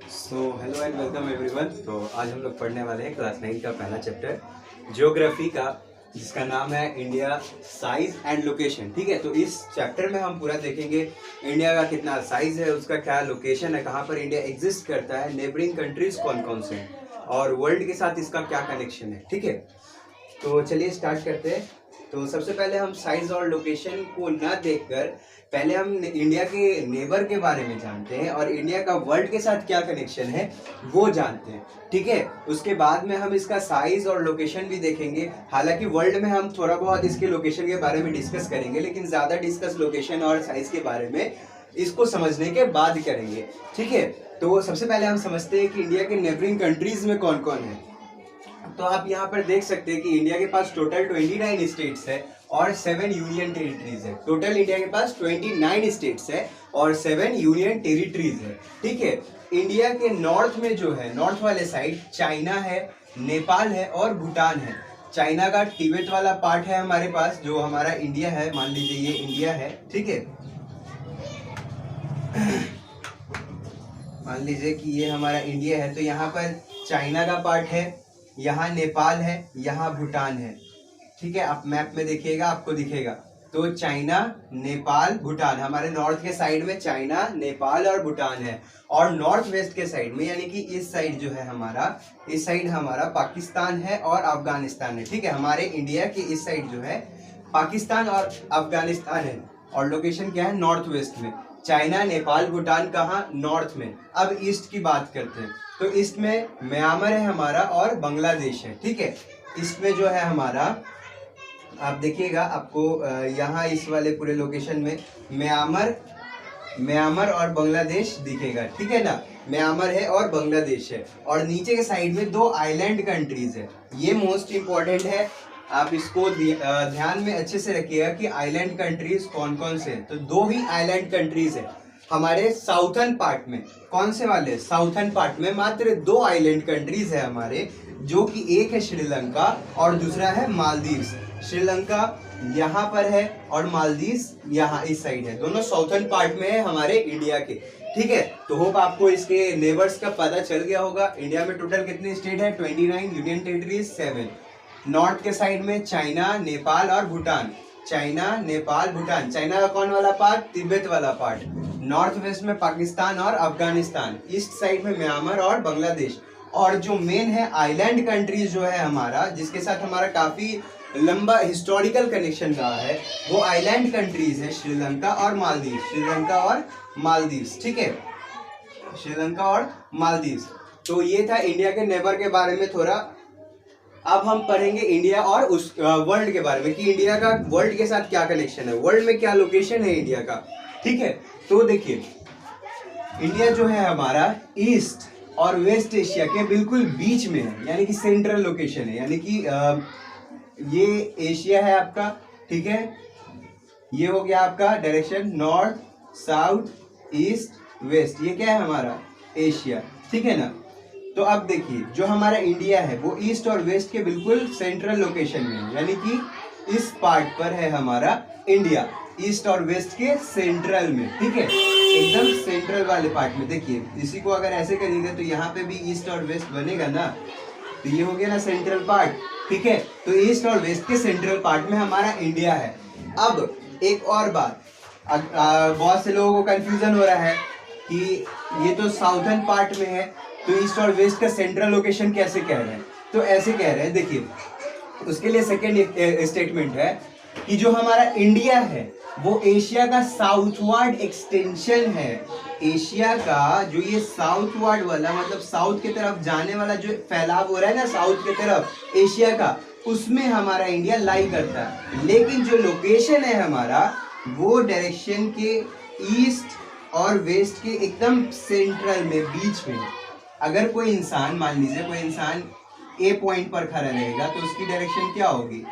Hello and welcome everyone. तो आज हम लोग पढ़ने वाले हैं क्लास 9 का पहला चैप्टर ज्योग्राफी का, जिसका नाम है इंडिया साइज एंड लोकेशन। ठीक है, तो इस चैप्टर में हम पूरा देखेंगे इंडिया का कितना साइज है, उसका क्या लोकेशन है, कहाँ पर इंडिया एग्जिस्ट करता है, नेबरिंग कंट्रीज कौन कौन से हैं और वर्ल्ड के साथ इसका क्या कनेक्शन है। ठीक है, तो चलिए स्टार्ट करते हैं। तो सबसे पहले हम साइज और लोकेशन को ना देखकर पहले हम इंडिया के नेबर के बारे में जानते हैं और इंडिया का वर्ल्ड के साथ क्या कनेक्शन है वो जानते हैं। ठीक है, उसके बाद में हम इसका साइज और लोकेशन भी देखेंगे। हालांकि वर्ल्ड में हम थोड़ा बहुत इसके लोकेशन के बारे में डिस्कस करेंगे, लेकिन ज़्यादा डिस्कस लोकेशन और साइज के बारे में इसको समझने के बाद करेंगे। ठीक है, तो सबसे पहले हम समझते हैं कि इंडिया के नेबरिंग कंट्रीज में कौन कौन है। तो आप यहाँ पर देख सकते हैं कि इंडिया के पास टोटल 29 स्टेट्स है और 7 यूनियन टेरिटरीज है। टोटल इंडिया के पास 29 स्टेट्स है और 7 यूनियन टेरिटरीज है। ठीक है, इंडिया के नॉर्थ में जो है, नॉर्थ वाले साइड चाइना है, नेपाल है और भूटान है। चाइना का तिब्बत वाला पार्ट है हमारे पास, जो हमारा इंडिया है। मान लीजिए ये इंडिया है। ठीक है, मान लीजिए कि ये हमारा इंडिया है, तो यहाँ पर चाइना का पार्ट है, यहाँ नेपाल है, यहाँ भूटान है। ठीक है, आप मैप में देखिएगा आपको दिखेगा। तो चाइना, नेपाल, भूटान, हमारे नॉर्थ के साइड में चाइना, नेपाल और भूटान है। और नॉर्थ वेस्ट के साइड में, यानी कि इस साइड जो है हमारा, इस साइड हमारा पाकिस्तान है और अफगानिस्तान है। ठीक है, हमारे इंडिया के इस साइड जो है पाकिस्तान और अफगानिस्तान है। और लोकेशन क्या है? नॉर्थ वेस्ट में। चाइना, नेपाल, भूटान कहाँ? नॉर्थ में। अब ईस्ट की बात करते हैं, तो ईस्ट में म्यांमार है हमारा और बांग्लादेश है। ठीक है, ईस्ट में जो है हमारा, आप देखिएगा आपको यहाँ इस वाले पूरे लोकेशन में म्यांमार और बांग्लादेश दिखेगा। ठीक है ना, म्यांमार है और बांग्लादेश है। और नीचे के साइड में 2 आइलैंड कंट्रीज है। ये मोस्ट इंपॉर्टेंट है, आप इसको ध्यान में अच्छे से रखिएगा कि आइलैंड कंट्रीज कौन कौन से हैं। तो 2 ही आइलैंड कंट्रीज है हमारे साउथर्न पार्ट में। कौन से वाले? साउथर्न पार्ट में मात्र 2 आइलैंड कंट्रीज है हमारे, जो कि एक है श्रीलंका और दूसरा है मालदीव्स। श्रीलंका यहाँ पर है और मालदीव्स यहाँ इस साइड है। दोनों साउथर्न पार्ट में है हमारे इंडिया के। ठीक है, तो होप आपको इसके नेबर्स का पता चल गया होगा। इंडिया में टोटल कितने स्टेट है? 29, यूनियन टेरिटरीज 7। नॉर्थ के साइड में चाइना, नेपाल और भूटान। चाइना, नेपाल, भूटान। चाइना का कौन वाला पार्ट? तिब्बत वाला पार्ट। नॉर्थ वेस्ट में पाकिस्तान और अफगानिस्तान। ईस्ट साइड में म्यांमार और बांग्लादेश। और जो मेन है आइलैंड कंट्रीज जो है हमारा, जिसके साथ हमारा काफी लंबा हिस्टोरिकल कनेक्शन रहा है, वो आइलैंड कंट्रीज है श्रीलंका और मालदीव। श्रीलंका और मालदीव्स। ठीक है, श्रीलंका और मालदीव्स। तो ये था इंडिया के नेबर के बारे में थोड़ा। अब हम पढ़ेंगे इंडिया और उस वर्ल्ड के बारे में, कि इंडिया का वर्ल्ड के साथ क्या कनेक्शन है, वर्ल्ड में क्या लोकेशन है इंडिया का। ठीक है, तो देखिए इंडिया जो है हमारा ईस्ट और वेस्ट एशिया के बिल्कुल बीच में है, यानी कि सेंट्रल लोकेशन है। यानी कि ये एशिया है आपका। ठीक है, ये हो गया आपका direction north, south, east, west. ये क्या है हमारा? एशिया। ठीक है ना। तो अब देखिए जो हमारा इंडिया है वो ईस्ट और वेस्ट के बिल्कुल सेंट्रल लोकेशन में है, यानी कि इस पार्ट पर है हमारा इंडिया, ईस्ट और वेस्ट के सेंट्रल में। ठीक है, एकदम सेंट्रल वाले पार्ट में। देखिए इसी को अगर ऐसे करेंगे तो यहाँ पे भी ईस्ट और वेस्ट बनेगा ना, तो ये हो गया ना सेंट्रल पार्ट। ठीक है, तो ईस्ट और वेस्ट के सेंट्रल पार्ट में हमारा इंडिया है। अब एक और बात, बहुत से लोगों को कंफ्यूजन हो रहा है कि ये तो साउथर्न पार्ट में है, तो ईस्ट और वेस्ट का सेंट्रल लोकेशन कैसे कह रहे हैं? तो ऐसे कह रहे हैं, देखिए उसके लिए सेकेंड स्टेटमेंट है कि जो हमारा इंडिया है वो एशिया का साउथवर्ड एक्सटेंशन है। एशिया का जो ये साउथवर्ड वाला, मतलब साउथ की तरफ जाने वाला जो फैलाव हो रहा है ना साउथ की तरफ एशिया का, उसमें हमारा इंडिया लाई करता है। लेकिन जो लोकेशन है हमारा वो डायरेक्शन के ईस्ट और वेस्ट के एकदम सेंट्रल में, बीच में। अगर कोई इंसान, मान लीजिए कोई इंसान ए पॉइंट पर खड़ा रहेगा तो उसकी डायरेक्शन क्या होगी?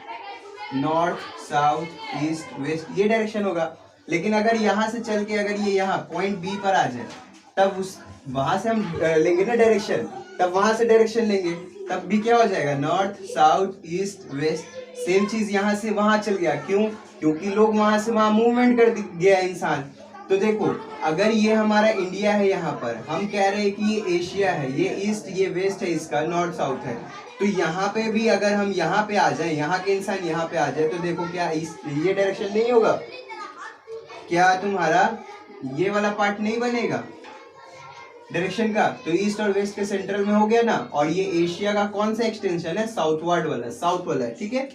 नॉर्थ, साउथ, ईस्ट, वेस्ट, ये डायरेक्शन होगा। लेकिन अगर यहाँ से चल के अगर ये यहाँ पॉइंट बी पर आ जाए, तब उस वहां से हम लेंगे ना डायरेक्शन, तब वहां से डायरेक्शन लेंगे, तब भी क्या हो जाएगा? North, south, east, west. Same चीज यहाँ से वहां चल गया। क्यों? क्योंकि लोग वहां से वहां मूवमेंट कर गया इंसान, तो देखो, अगर ये हमारा इंडिया है, यहाँ पर हम कह रहे हैं कि ये एशिया है, ये ईस्ट, ये वेस्ट है, इसका नॉर्थ साउथ है, तो यहाँ पे भी अगर हम यहाँ पे आ जाए, यहाँ के इंसान यहाँ पे आ जाए, तो देखो क्या ये डायरेक्शन नहीं होगा क्या, तुम्हारा ये वाला पार्ट नहीं बनेगा डायरेक्शन का, तो ईस्ट और वेस्ट के सेंट्रल में हो गया ना। और ये एशिया का कौन सा एक्सटेंशन है, साउथवर्ड वाला, साउथ वाला है, ठीक है।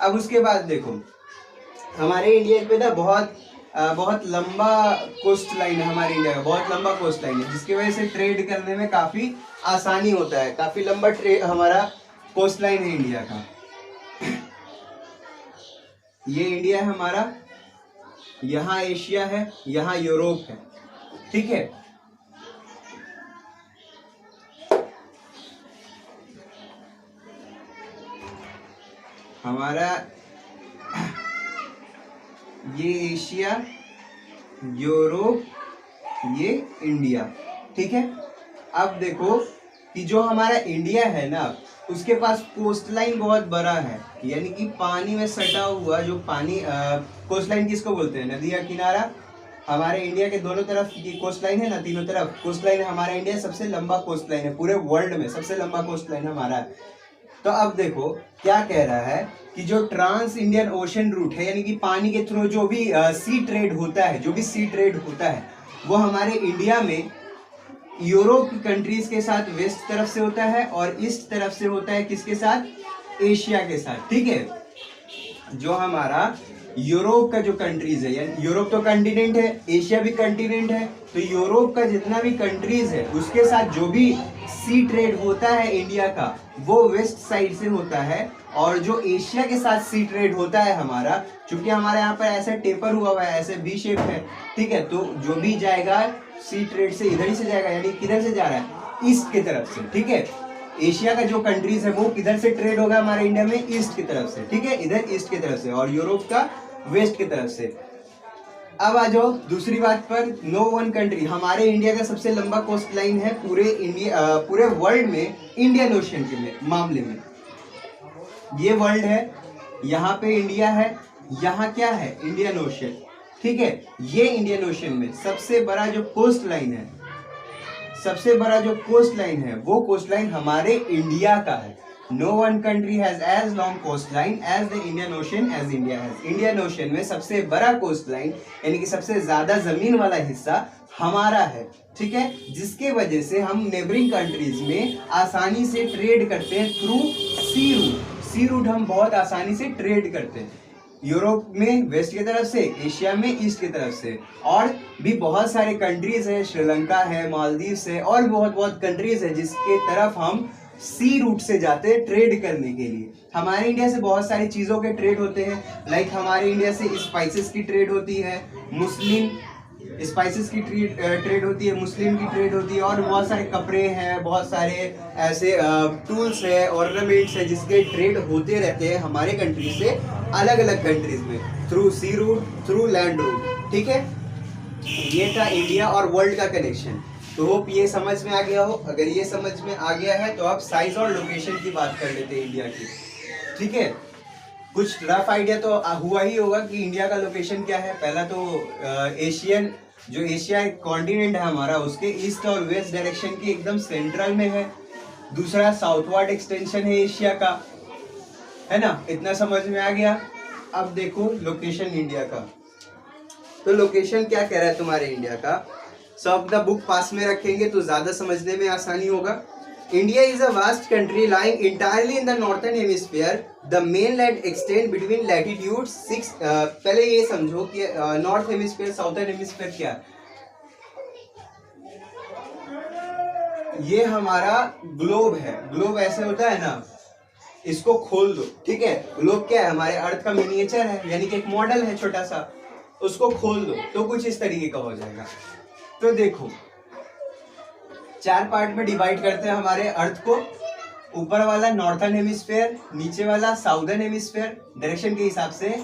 अब उसके बाद देखो, हमारे इंडिया पे ना बहुत लंबा कोस्ट लाइन है, हमारे इंडिया का बहुत लंबा कोस्ट लाइन है, जिसकी वजह से ट्रेड करने में काफी आसानी होता है, काफी लंबा हमारा कोस्ट लाइन है इंडिया का। ये इंडिया है हमारा, यहाँ एशिया है, यहाँ यूरोप है, ठीक है। हमारा ये एशिया, यूरोप, ये इंडिया, ठीक है। अब देखो कि जो हमारा इंडिया है ना, उसके पास कोस्ट लाइन बहुत बड़ा है, यानी कि पानी में सटा हुआ जो पानी, कोस्ट लाइन किसको बोलते हैं, नदी का किनारा। हमारे इंडिया के दोनों तरफ की कोस्ट लाइन है ना, तीनों तरफ कोस्ट लाइन है, हमारा इंडिया सबसे लंबा कोस्ट लाइन है, पूरे वर्ल्ड में सबसे लंबा कोस्ट लाइन हमारा है। तो अब देखो क्या कह रहा है कि जो ट्रांस इंडियन ओशन रूट है, यानी कि पानी के थ्रू जो भी सी ट्रेड होता है, जो भी सी ट्रेड होता है, वो हमारे इंडिया में यूरोप की कंट्रीज के साथ वेस्ट तरफ से होता है और ईस्ट तरफ से होता है किसके साथ, एशिया के साथ, ठीक है। जो हमारा यूरोप का जो कंट्रीज है, यानी यूरोप तो कंटिनेंट है, एशिया भी कंटिनेंट है, तो यूरोप का जितना भी कंट्रीज है उसके साथ जो भी सी ट्रेड होता है इंडिया का, वो वेस्ट साइड से होता है। और जो एशिया के साथ सी ट्रेड होता है हमारा, चूंकि हमारे यहाँ पर ऐसे टेपर हुआ है, ऐसे बी शेप है, ठीक है, तो जो भी जाएगा सी ट्रेड से इधर ही से जाएगा, यानी किधर से जा रहा है, ईस्ट की तरफ से, ठीक है। एशिया का जो कंट्रीज है वो किधर से ट्रेड होगा हमारे इंडिया में, ईस्ट की तरफ से, ठीक है, इधर ईस्ट की तरफ से, और यूरोप का वेस्ट की तरफ से। अब आ जाओ दूसरी बात पर, नो वन कंट्री, हमारे इंडिया का सबसे लंबा कोस्ट लाइन है पूरे वर्ल्ड में, इंडियन ओशन के मामले में। ये वर्ल्ड है, यहाँ पे इंडिया है, यहाँ क्या है, इंडियन ओशन, ठीक है। ये इंडियन ओशन में सबसे बड़ा जो कोस्ट लाइन है, सबसे बड़ा जो कोस्ट लाइन है, वो कोस्ट लाइन हमारे इंडिया का है। No one country has as long coast line as the Indian ocean as India has. Indian ocean में सबसे बड़ा कोस्ट लाइन, यानी कि सबसे ज्यादा जमीन वाला हिस्सा हमारा है, ठीक है, जिसके वजह से हम नेबरिंग कंट्रीज में आसानी से ट्रेड करते हैं थ्रू सी रूट। सी रूट हम बहुत आसानी से ट्रेड करते हैं, यूरोप में वेस्ट की तरफ से, एशिया में ईस्ट की तरफ से, और भी बहुत सारे कंट्रीज है, श्रीलंका है, मालदीव्स है, और बहुत कंट्रीज है जिसके तरफ हम सी रूट से जाते हैं ट्रेड करने के लिए। हमारे इंडिया से बहुत सारी चीज़ों के ट्रेड होते हैं, लाइक हमारे इंडिया से स्पाइसेस की ट्रेड होती है, मुस्लिम स्पाइसेस की ट्रेड होती है, मुस्लिम की ट्रेड होती है, और बहुत सारे कपड़े हैं, बहुत सारे ऐसे टूल्स है, ऑर्नामेंट्स है, जिसके ट्रेड होते रहते हैं हमारे कंट्री से अलग अलग कंट्रीज में, through C root, through land route, ठीक है। ये था इंडिया और वर्ल्ड का कनेक्शन। तो होप ये समझ में आ गया हो। अगर ये समझ में आ गया है तो आप साइज और लोकेशन की बात कर लेते हैं इंडिया की, ठीक है। कुछ रफ आइडिया तो हुआ ही होगा कि इंडिया का लोकेशन क्या है। पहला तो एशिया एक कॉन्टिनेंट है हमारा, उसके ईस्ट और वेस्ट डायरेक्शन के एकदम सेंट्रल में है। दूसरा साउथवर्ड एक्सटेंशन है एशिया का, है ना, इतना समझ में आ गया। अब देखो लोकेशन इंडिया का, तो लोकेशन क्या कह रहा है तुम्हारे इंडिया का। सब द बुक पास में रखेंगे तो ज्यादा समझने में आसानी होगा। India is a vast country lying entirely in the northern hemisphere. The mainland extend between latitude 6 पहले ये समझो कि नॉर्थ हेमिस्फीयर साउथर्न हेमिस्फीयर क्या है। ये हमारा ग्लोब है, ग्लोब ऐसे होता है ना, इसको खोल दो, ठीक है। ग्लोब क्या है, हमारे अर्थ का मिनिएचर है, यानी कि एक मॉडल है छोटा सा, उसको खोल दो तो कुछ इस तरीके का हो जाएगा। तो देखो 4 पार्ट में डिवाइड करते हैं हमारे अर्थ को। ऊपर वाला नॉर्थर्न हेमिस्फीयर, नीचे वाला साउदर्न हेमिस्फीयर, डायरेक्शन के हिसाब से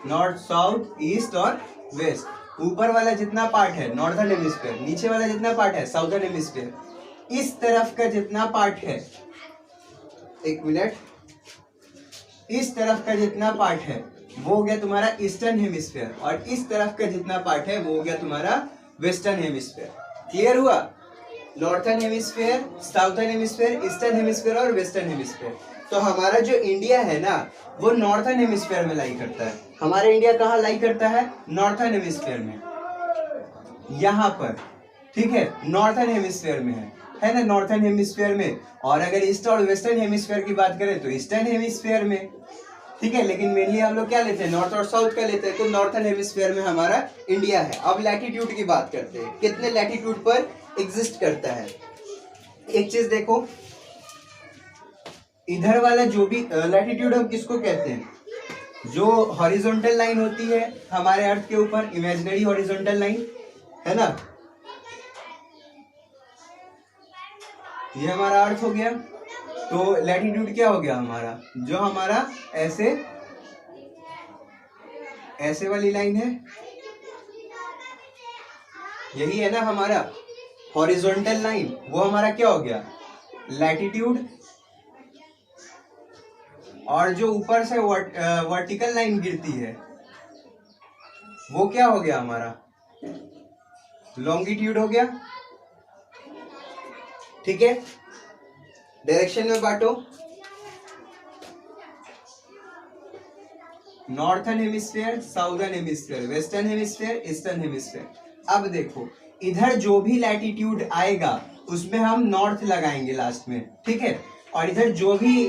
नॉर्थ, साउथ, ईस्ट और वेस्ट। ऊपर वाला जितना पार्ट है नॉर्थर्न हेमिस्फीयर, नीचे वाला जितना पार्ट है साउदर्न हेमिस्फीयर। इस तरफ का जितना पार्ट है, एक मिनट, इस तरफ का जितना पार्ट है वो हो गया तुम्हारा ईस्टर्न हेमिस्फेयर, और इस तरफ का जितना पार्ट है वो हो गया तुम्हारा वेस्टर्न हेमिस्फेयर। क्लियर हुआ? Northern hemisphere, southern hemisphere, eastern hemisphere और वेस्टर्न हेमिस्फेयर। तो हमारा जो इंडिया है ना वो नॉर्थर्न हेमिस्फेयर में लाई करता है। हमारा इंडिया कहाँ लाई करता है? नॉर्थर्न हेमिस्फेयर में, यहाँ पर, ठीक है, नॉर्थर्न हेमिस्फेयर में है ना, नॉर्थर्न हेमिस्फेयर में। और अगर ईस्ट और वेस्टर्न हेमिस्फेयर की बात करें तो ईस्टर्न हेमिस्फेयर में, ठीक है। लेकिन मेनली हम लोग क्या लेते हैं? नॉर्थ और साउथ का लेते हैं, तो नॉर्थर्न हेमिस्फेयर में हमारा इंडिया है। अब लैटिट्यूड की बात करते हैं, कितने लैटिट्यूड पर एग्जिस्ट करता है। एक चीज देखो, इधर वाला जो भी लैटिट्यूड हम किसको कहते हैं? जो हॉरिजॉन्टल लाइन होती है हमारे अर्थ के ऊपर, इमेजिनरी हॉरिजॉन्टल लाइन, है ना, ये हमारा अर्थ हो गया। तो लैटिट्यूड क्या हो गया हमारा? जो हमारा ऐसे ऐसे वाली लाइन है, यही है ना हमारा हॉरिजॉन्टल लाइन, वो हमारा क्या हो गया? लैटिट्यूड। और जो ऊपर से वर्टिकल लाइन गिरती है वो क्या हो गया हमारा? लॉन्गिट्यूड हो गया। ठीक है, डायरेक्शन में बांटो, northern hemisphere, southern hemisphere, western hemisphere, eastern hemisphere. अब देखो, इधर जो भी लैटिट्यूड आएगा उसमें हम नॉर्थ लगाएंगे लास्ट में, ठीक है। और इधर जो भी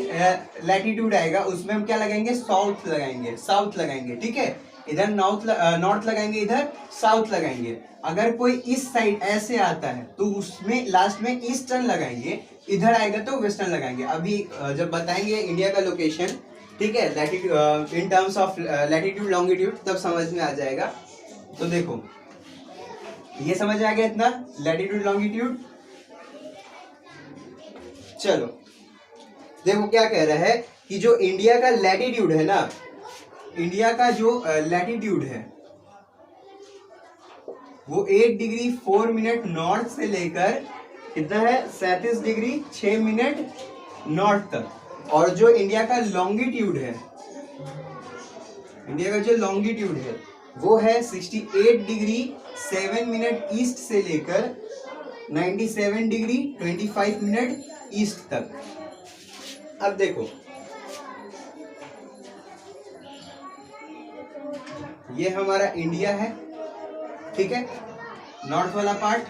लैटिट्यूड आएगा उसमें हम क्या लगाएंगे? साउथ लगाएंगे, साउथ लगाएंगे, ठीक है। इधर नॉर्थ लगाएंगे, इधर साउथ लगाएंगे। अगर कोई इस साइड ऐसे आता है तो उसमें लास्ट में ईस्टर्न लगाएंगे, इधर आएगा तो वेस्टर्न लगाएंगे। अभी जब बताएंगे इंडिया का लोकेशन, ठीक है, latitude in terms of latitude longitude, तब समझ में आ जाएगा। तो देखो, ये समझ आ गया इतना, लैटिट्यूड लॉन्गिट्यूड। चलो देखो क्या कह रहा है कि जो इंडिया का लैटिट्यूड है ना, इंडिया का जो लैटिट्यूड है वो 8 डिग्री 4 मिनट नॉर्थ से लेकर कितना है? 37 डिग्री 6 मिनट नॉर्थ तक। और जो इंडिया का लॉन्गिट्यूड है, इंडिया का जो लॉन्गिट्यूड है वो है 68 डिग्री 7 मिनट ईस्ट से लेकर 97 डिग्री 25 मिनट ईस्ट तक। अब देखो, ये हमारा इंडिया है, ठीक है, नॉर्थ वाला पार्ट,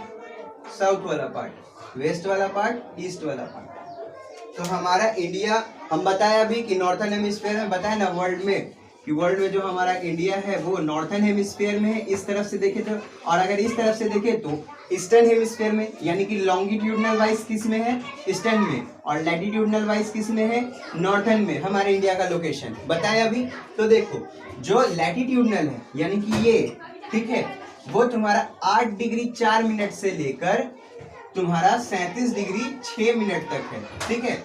साउथ वाला पार्ट, वेस्ट वाला पार्ट, ईस्ट वाला पार्ट। तो हमारा इंडिया, हम बताया अभी कि नॉर्थर्न हेमिस्फीयर में, बताया ना वर्ल्ड में कि वर्ल्ड में जो हमारा इंडिया है वो नॉर्थर्न हेमिस्फीयर में है, इस तरफ से देखे तो। और अगर इस तरफ से देखे तो ईस्टर्न हेमिस्फीयर में, यानी कि लॉन्गिट्यूडनल वाइज किस में है? ईस्टर्न में। और लैटिट्यूडनल वाइज किस में है? नॉर्थर्न में। हमारे इंडिया का लोकेशन बताया अभी। तो देखो, जो लैटिट्यूडनल है यानी कि ये, ठीक है, वो तुम्हारा 8 डिग्री 4 मिनट से लेकर तुम्हारा 37 डिग्री 6 मिनट तक है, ठीक है।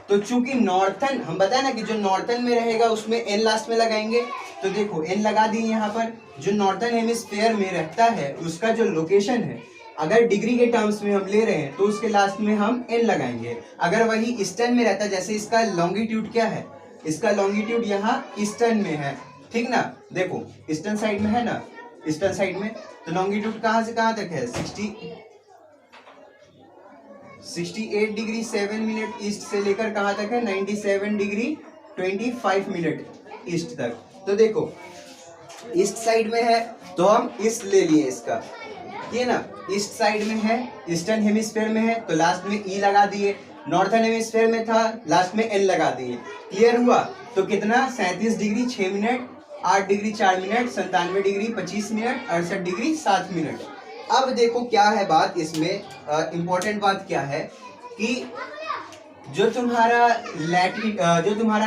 तो चूंकि नॉर्थर्न, हम बताए ना कि जो नॉर्थर्न में रहेगा उसमें एन लास्ट में लगाएंगे। तो देखो, एन लगा दी यहाँ पर। जो नॉर्थर्न हेमिस्फीयर में रहता है उसका जो लोकेशन है, अगर डिग्री के टर्म्स में हम ले रहे हैं तो उसके लास्ट में हम एन लगाएंगे। अगर वही ईस्टर्न में रहता है, जैसे इसका लॉन्गिट्यूड क्या है? इसका लॉन्गिट्यूड यहाँ ईस्टर्न में है, ठीक ना। देखो, ईस्टर्न साइड में है ना, ईस्टर्न साइड में, तो लॉन्गिट्यूड कहाँ से कहाँ तक है? 68 डिग्री 7 मिनट ईस्ट से लेकर कहाँ तक है? 97 डिग्री 25 मिनट ईस्ट तक। तो देखो, ईस्ट साइड में है तो हम ईस्ट ले लिए इसका, ये ना, ईस्ट साइड में है, ईस्टर्न हेमिस्फीयर में है तो लास्ट में ई लगा दिए। नॉर्थर्न हेमिस्फीयर में था, लास्ट में एन लगा दिए। क्लियर हुआ? तो कितना? 37 degree 6 minute, 8 degree 4 minute, 97 degree 25 minute, 68 degree 7 minute. अब देखो क्या है बात इसमें, इंपॉर्टेंट बात क्या है कि जो तुम्हारा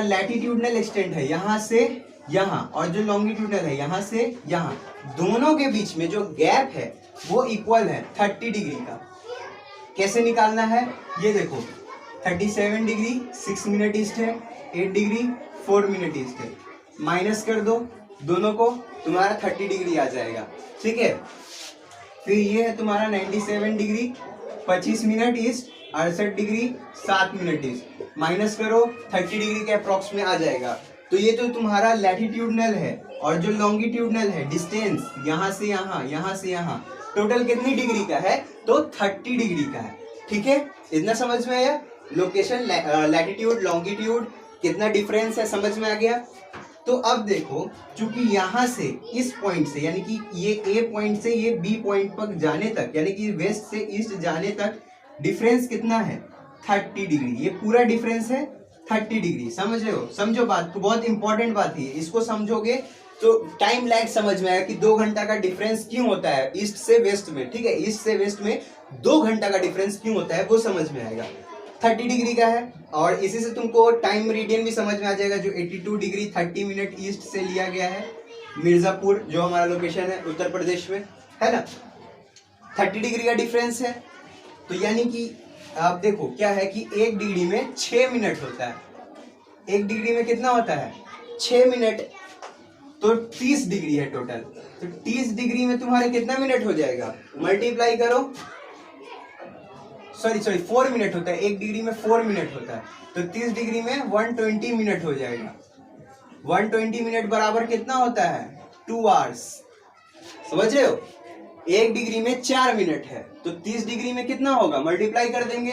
लैटिट्यूडनल एक्सटेंट है यहाँ से यहाँ, और जो लॉन्गिट्यूडनल है यहाँ से यहाँ, दोनों के बीच में जो गैप है वो इक्वल है 30 डिग्री का। कैसे निकालना है? ये देखो, 37 डिग्री 6 मिनट ईस्ट है, 8 डिग्री 4 मिनट ईस्ट है, माइनस कर दो दोनों को, तुम्हारा 30 डिग्री आ जाएगा, ठीक है। फिर ये है तुम्हारा 97 degree 25 minute east, 68 degree 7 minute east, minus करो, 30 डिग्री के अप्रॉक्स में आ जाएगा। तो ये तो तुम्हारा लैटिट्यूडनल है, और जो लॉन्गिट्यूडनल है डिस्टेंस यहाँ से यहाँ, यहाँ से यहाँ, टोटल कितनी डिग्री का है? तो 30 डिग्री का है। ठीक है, इतना समझ में आया? लोकेशन, लैटिट्यूड, लॉन्गिट्यूड, कितना डिफरेंस है, समझ में आ गया? तो अब देखो, चूंकि यहाँ से इस पॉइंट से, यानी कि ये ए पॉइंट से ये बी पॉइंट तक जाने तक, यानी कि वेस्ट से ईस्ट जाने तक डिफरेंस कितना है? 30 डिग्री। ये पूरा डिफरेंस है 30 डिग्री। समझ रहे हो? समझो बात को, बहुत इंपॉर्टेंट बात है। इसको समझोगे तो टाइम लैग समझ में आएगा कि 2 घंटा का डिफरेंस क्यों होता है ईस्ट से वेस्ट में। ठीक है, ईस्ट से वेस्ट में 2 घंटा का डिफरेंस क्यों होता है वो समझ में आएगा। 30 डिग्री का है, और इसी से तुमको टाइम मेरिडियन भी समझ में आ जाएगा, जो 82 डिग्री 30 मिनट ईस्ट से लिया गया है। मिर्जापुर जो हमारा लोकेशन है उत्तर प्रदेश में, है ना। 30 डिग्री का डिफरेंस है। तो यानी कि आप देखो क्या है कि 1 डिग्री में 6 मिनट होता है। 1 डिग्री में कितना होता है? 6 मिनट। तो 30 डिग्री है टोटल। तो 30 डिग्री में तुम्हारे कितना मिनट हो जाएगा? मल्टीप्लाई करो। सॉरी 4 मिनट होता है। 1 डिग्री में 4 मिनट होता है। तो 30 डिग्री में 120 मिनट हो जाएगा। 120 मिनट बराबर कितना होता है? 2 आवर्स। समझ रहे हो? 1 डिग्री में 4 मिनट है, तो 30 डिग्री में कितना होगा? मल्टीप्लाई कर देंगे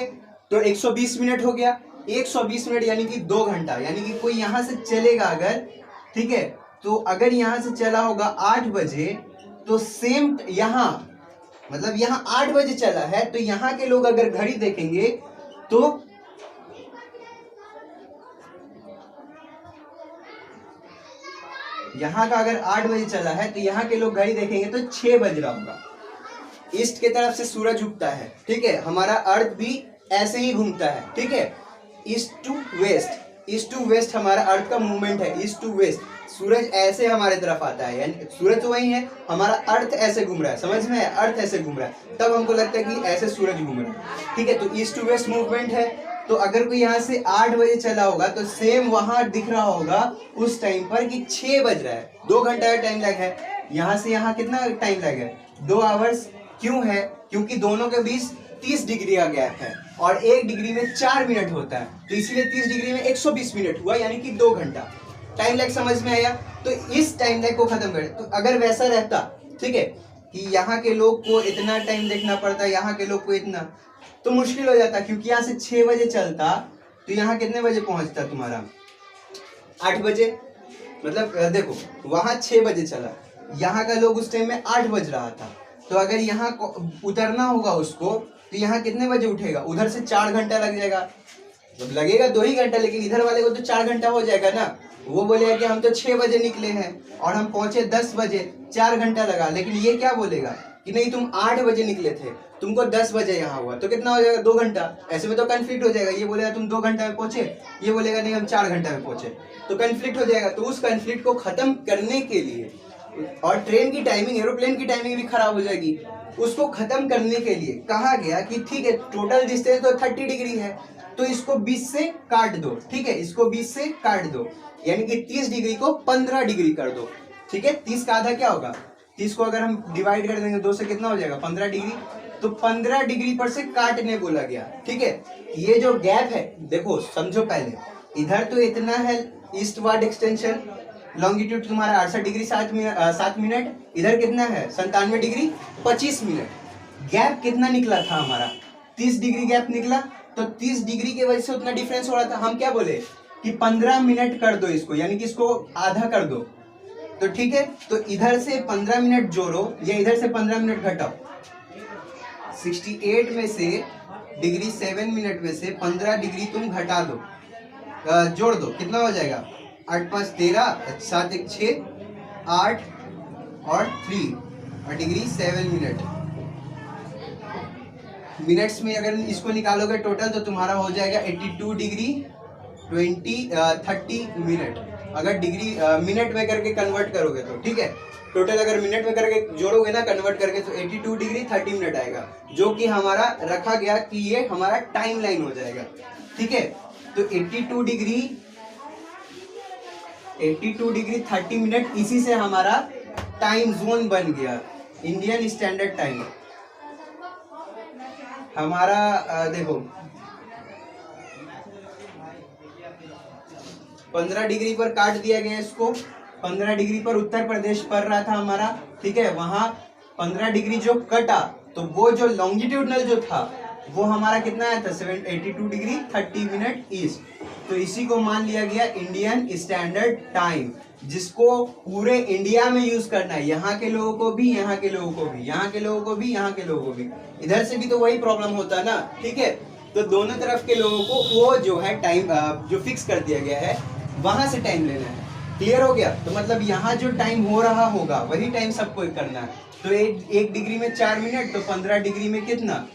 तो 120 मिनट हो गया। 120 मिनट यानी कि 2 घंटा। यानी कि कोई यहां से चलेगा अगर, ठीक है, तो अगर यहां से चला होगा 8 बजे, तो सेम यहां, मतलब यहां 8 बजे चला है, तो यहां के लोग अगर घड़ी देखेंगे तो यहां का अगर 8 बजे चला है तो यहां के लोग घड़ी देखेंगे तो 6 बज रहा होगा। ईस्ट की तरफ से सूरज उगता है। ठीक है, हमारा अर्थ भी ऐसे ही घूमता है। ठीक है, east to west, east to west हमारा अर्थ का मूवमेंट है। ईस्ट टू वेस्ट, सूरज ऐसे हमारे तरफ आता है, यानी सूरज तो वही है, हमारा अर्थ ऐसे घूम रहा है। समझ में है? अर्थ ऐसे घूम रहा है, तब हमको लगता है कि ऐसे सूरज घूम रहा है। ठीक है, तो ईस्ट टू वेस्ट मूवमेंट है। तो अगर कोई यहाँ से 8 बजे चला होगा तो सेम वहां दिख रहा होगा उस टाइम पर कि 6 बज रहा है। 2 घंटा का टाइम लैग है। यहाँ से यहाँ कितना टाइम लैग है? 2 आवर्स। क्यों है? क्योंकि दोनों के बीच 30 डिग्री का गैप है, और 1 डिग्री में 4 मिनट होता है, तो इसीलिए 30 डिग्री में 120 मिनट हुआ, यानी कि 2 घंटा। टाइम लैग समझ में आया? तो इस टाइम लैग को खत्म करें। तो अगर वैसा रहता, ठीक है, कि यहाँ के लोग को इतना टाइम देखना पड़ता, यहाँ के लोग को इतना, तो मुश्किल हो जाता। क्योंकि यहाँ से 6 बजे चलता तो यहाँ कितने बजे पहुंचता तुम्हारा? 8 बजे। मतलब देखो, वहां 6 बजे चला, यहाँ का लोग उस टाइम में 8 बज रहा था, तो अगर यहाँ उतरना होगा उसको, तो यहाँ कितने बजे उठेगा? उधर से 4 घंटा लग जाएगा। जब लगेगा 2 ही घंटा, लेकिन इधर वाले को तो 4 घंटा हो जाएगा ना। वो बोलेगा कि हम तो 6 बजे निकले हैं और हम पहुंचे 10 बजे, 4 घंटा लगा। लेकिन ये क्या बोलेगा कि नहीं, तुम 8 बजे निकले थे, तुमको 10 बजे यहाँ हुआ, तो कितना हो जाएगा? 2 घंटा। ऐसे में तो कंफ्लिक्ट हो जाएगा। ये बोलेगा तुम 2 घंटा में पहुंचे, ये बोलेगा नहीं हम 4 घंटा में पहुंचे, तो कंफ्लिक्ट हो जाएगा। तो उस कंफ्लिक्ट को खत्म करने के लिए, और ट्रेन की टाइमिंग, एरोप्लेन की टाइमिंग भी खराब हो जाएगी, उसको खत्म करने के लिए कहा गया कि ठीक है, टोटल डिस्टेंस तो 30 डिग्री है, तो इसको 20 से काट दो। ठीक है, इसको 20 से काट दो, यानी कि 30 डिग्री को 15 डिग्री कर दो। ठीक है, 30 का आधा क्या होगा? 30 को अगर हम डिवाइड कर देंगे 2 से, कितना हो जाएगा? 15 डिग्री। तो 15 डिग्री पर से काटने बोला गया। ठीक है, ये जो गैप है, देखो समझो पहले, इधर तो इतना है ईस्टवर्ड एक्सटेंशन, लॉन्गिट्यूड तुम्हारा 68 डिग्री 7 मिनट, इधर कितना है? 97 डिग्री 25 मिनट। गैप कितना निकला था हमारा? 30 डिग्री गैप निकला। तो 30 डिग्री की वजह से उतना डिफरेंस हो रहा था। हम क्या बोले कि 15 मिनट कर दो इसको, यानी कि इसको आधा कर दो। तो ठीक है, तो इधर से 15 मिनट जोड़ो या इधर से 15 मिनट घटाओ। 68 में से डिग्री 7 मिनट में से 15 डिग्री तुम घटा दो, जोड़ दो, कितना हो जाएगा? 8 5 13, 7 1 6, 8 और 3 और डिग्री 7 मिनट। मिनट्स में अगर इसको निकालोगे टोटल, तो तुम्हारा हो जाएगा 82 डिग्री 30 मिनट। अगर डिग्री मिनट में करके कन्वर्ट करोगे तो, ठीक है, टोटल अगर मिनट में करके जोड़ोगे ना कन्वर्ट करके, तो 82 डिग्री 30 मिनट आएगा, जो कि हमारा रखा गया कि ये हमारा टाइम लाइन हो जाएगा। ठीक है, तो 82 डिग्री 30 मिनट, इसी से हमारा टाइम जोन बन गया, इंडियन स्टैंडर्ड टाइम हमारा। देखो 15 डिग्री पर काट दिया गया इसको। 15 डिग्री पर उत्तर प्रदेश पड़ रहा था हमारा, ठीक है। वहां 15 डिग्री जो कटा तो वो जो लॉन्गिट्यूडनल जो था वो हमारा कितना आया था 782 डिग्री 30 मिनट ईस्ट। तो इसी को मान लिया गया इंडियन स्टैंडर्ड टाइम, जिसको पूरे इंडिया में यूज करना है। यहाँ के लोगों को भी, यहाँ के लोगों को भी, यहाँ के लोगों को भी, यहाँ के लोगों को भी। इधर से भी तो वही प्रॉब्लम होता ना, ठीक है। तो दोनों तरफ के लोगों को वो जो है टाइम जो फिक्स कर दिया गया है वहां से टाइम लेना है। क्लियर हो गया? तो मतलब यहाँ जो टाइम हो रहा होगा वही टाइम सबको करना है। तो एक डिग्री में 4 मिनट, तो 15 डिग्री में कितना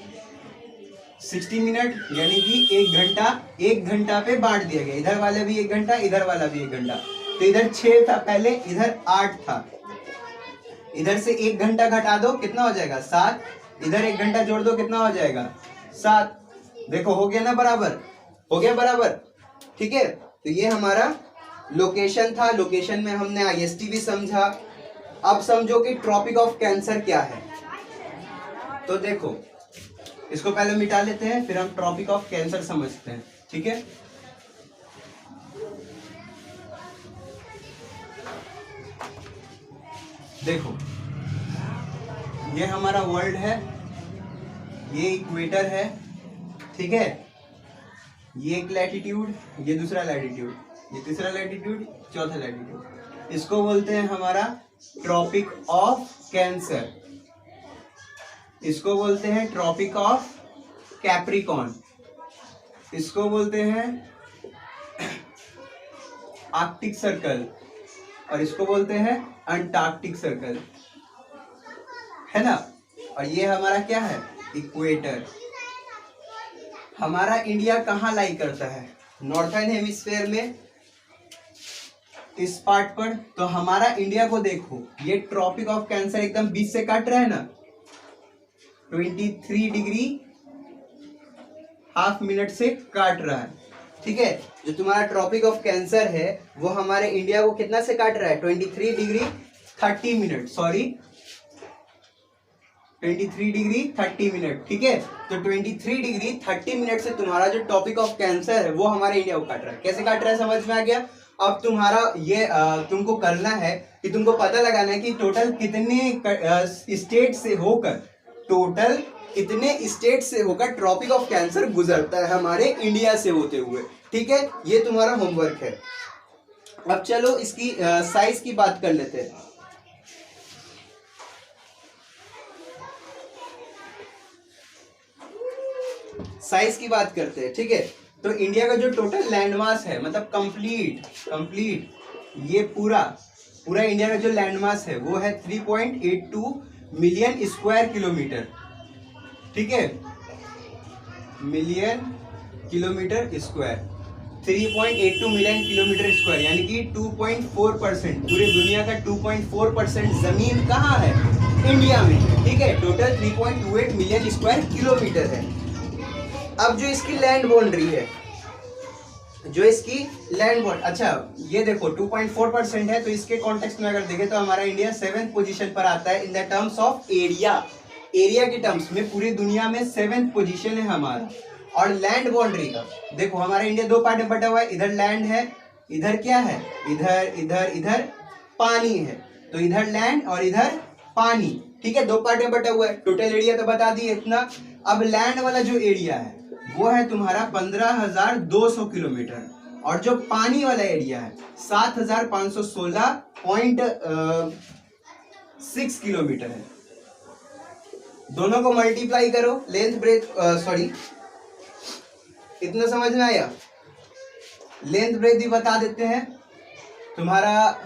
60 मिनट, यानी कि 1 घंटा। 1 घंटा पे बांट दिया गया, इधर वाला भी 1 घंटा, इधर वाला भी 1 घंटा। तो इधर 6 था पहले, इधर 8 था। इधर से 1 घंटा घटा दो, कितना हो जाएगा 7। इधर 1 घंटा जोड़ दो, कितना हो जाएगा 7। देखो हो गया ना बराबर, हो गया बराबर, ठीक है। तो ये हमारा लोकेशन था। लोकेशन में हमने IST भी समझा। अब समझो कि ट्रॉपिक ऑफ कैंसर क्या है। तो देखो इसको पहले मिटा लेते हैं, फिर हम ट्रॉपिक ऑफ कैंसर समझते हैं, ठीक है। देखो ये हमारा वर्ल्ड है, ये इक्वेटर है, ठीक है। ये एक लैटिट्यूड, ये दूसरा लैटिट्यूड, ये तीसरा लैटिट्यूड, चौथा लैटिट्यूड। इसको बोलते हैं हमारा ट्रॉपिक ऑफ कैंसर। इसको बोलते हैं ट्रॉपिक ऑफ कैप्रिकॉर्न। इसको बोलते हैं आर्कटिक सर्कल, और इसको बोलते हैं अंटार्कटिक सर्कल, है ना। और ये हमारा क्या है इक्वेटर। हमारा इंडिया कहाँ लाई करता है नॉर्थर्न हेमिस्फेयर में, इस पार्ट पर। तो हमारा इंडिया को देखो, ये ट्रॉपिक ऑफ कैंसर एकदम बीच से काट रहा है ना, 23 डिग्री हाफ मिनट से काट रहा है, ठीक है। जो तुम्हारा ट्रॉपिक ऑफ कैंसर है वो हमारे इंडिया को कितना से काट रहा है 23 degree 30 minute, sorry 23 degree 30 minute, ठीक है। तो 23 डिग्री 30 मिनट से तुम्हारा जो टॉपिक ऑफ कैंसर है वो हमारे इंडिया को काट रहा है। कैसे काट रहा है समझ में आ गया। अब तुम्हारा ये तुमको करना है कि तुमको पता लगाना है कि टोटल कितने स्टेट से होकर, टोटल कितने स्टेट से होकर ट्रॉपिक ऑफ कैंसर गुजरता है हमारे इंडिया से होते हुए, ठीक है। ये तुम्हारा होमवर्क है। अब चलो इसकी साइज की बात कर लेते हैं। साइज की बात करते हैं, ठीक है। तो इंडिया का जो टोटल लैंडमास है, मतलब कंप्लीट ये पूरा इंडिया का जो लैंडमास है वो है 3.82 मिलियन स्क्वायर किलोमीटर, ठीक है। Million kilometre square, 3.82 million kilometre square, यानी कि 2.4%। पूरी दुनिया का 2.4% जमीन कहाँ है इंडिया में, ठीक है। टोटल 3.28 मिलियन स्क्वायर किलोमीटर है। अब जो इसकी लैंड बाउंड्री है, अच्छा ये देखो 2.4% है। तो इसके कॉन्टेक्स्ट में अगर देखें तो हमारा इंडिया 7th पोजीशन पर आता है in the terms of area के टर्म्स में। पूरी दुनिया में 7th पोजीशन है हमारा। और लैंड बाउंड्री का देखो, हमारा इंडिया 2 पार्ट में बटा हुआ है। इधर लैंड है, इधर क्या है, इधर पानी है। तो इधर लैंड और इधर पानी, ठीक है। 2 पार्ट में बटा हुआ है। टोटल एरिया तो बता दिए इतना। अब लैंड वाला जो एरिया है वो है तुम्हारा 15,200 किलोमीटर, और जो पानी वाला एरिया है 7,516.6 किलोमीटर है। दोनों को मल्टीप्लाई करो, लेंथ ब्रेथ सॉरी इतना समझ में आया। लेंथ ब्रेथ भी बता देते हैं तुम्हारा।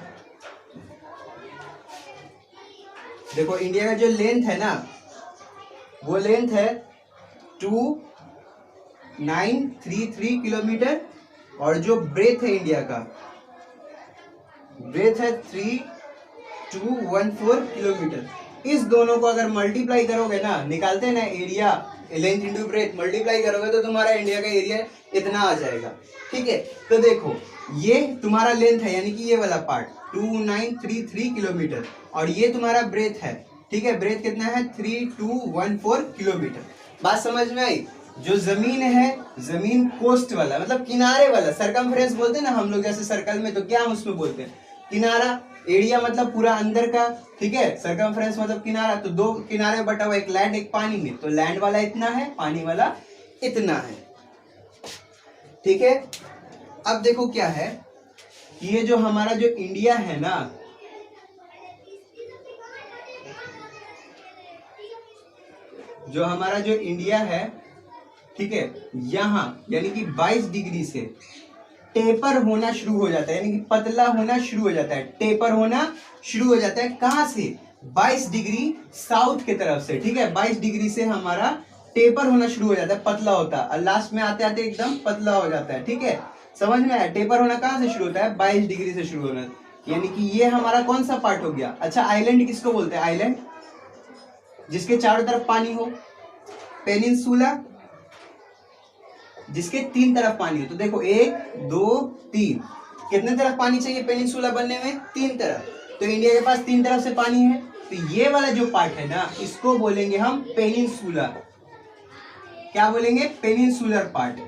देखो इंडिया का जो लेंथ है ना, वो लेंथ है 2933 किलोमीटर, और जो ब्रेथ है इंडिया का, ब्रेथ है 3214 किलोमीटर। इस दोनों को अगर मल्टीप्लाई करोगे ना, निकालते हैं ना area, length into breadth, multiply करोगे तो तुम्हारा इंडिया का एरिया इतना आ जाएगा, ठीक है। तो देखो ये तुम्हारा लेंथ है, यानी कि ये वाला पार्ट 2933 किलोमीटर, और ये तुम्हारा ब्रेथ है, ठीक है। ब्रेथ कितना है 3214 किलोमीटर। बात समझ में आई। जो जमीन है, जमीन कोस्ट वाला मतलब किनारे वाला, सरकमफ्रेंस बोलते हैं ना हम लोग, जैसे सर्कल में, तो क्या हम उसमें बोलते हैं किनारा। एरिया मतलब पूरा अंदर का, ठीक है। सरकमफ्रेंस मतलब किनारा, तो दो किनारे बटा हुआ, एक लैंड एक पानी में, तो लैंड वाला इतना है, पानी वाला इतना है, ठीक है। अब देखो क्या है, ये जो हमारा जो इंडिया है ना, जो हमारा जो इंडिया है, ठीक है, यहाँ यानी कि 22 डिग्री से टेपर होना शुरू हो जाता है, यानी कि पतला होना शुरू हो जाता है, टेपर होना शुरू हो जाता है। कहां से? 22 डिग्री साउथ की तरफ से, ठीक है। 22 डिग्री से हमारा टेपर होना शुरू हो जाता है, पतला होता है, और लास्ट में आते आते एकदम पतला हो जाता है, ठीक है। समझ में आया? टेपर होना कहां से शुरू होता है? 22 डिग्री से शुरू होना, यानी कि ये हमारा कौन सा पार्ट हो गया। अच्छा, आइलैंड किसको बोलते हैं? आइलैंड जिसके चारों तरफ पानी हो। पेनिनसुला जिसके 3 तरफ पानी हो। तो देखो 1 2 3, कितने तरफ पानी चाहिए पेनिनसुला बनने में? 3 तरफ। तो इंडिया के पास 3 तरफ से पानी है, तो ये वाला जो पार्ट है ना, इसको बोलेंगे हम पेनिनसुला। क्या बोलेंगे? पेनिनसुलर पार्ट,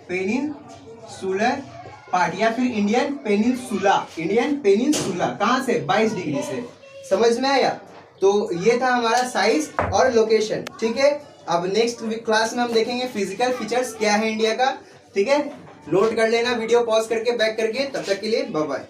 पेनिनसुलर पार्ट, या फिर इंडियन पेनिनसुला। इंडियन पेनिनसुला कहां से? 22 डिग्री से। समझ में आया? तो ये था हमारा साइज और लोकेशन, ठीक है। अब नेक्स्ट क्लास में हम देखेंगे फिजिकल फीचर्स क्या है इंडिया का, ठीक है। नोट कर लेना, वीडियो पॉज करके बैक करके। तब तक के लिए बाय बाय।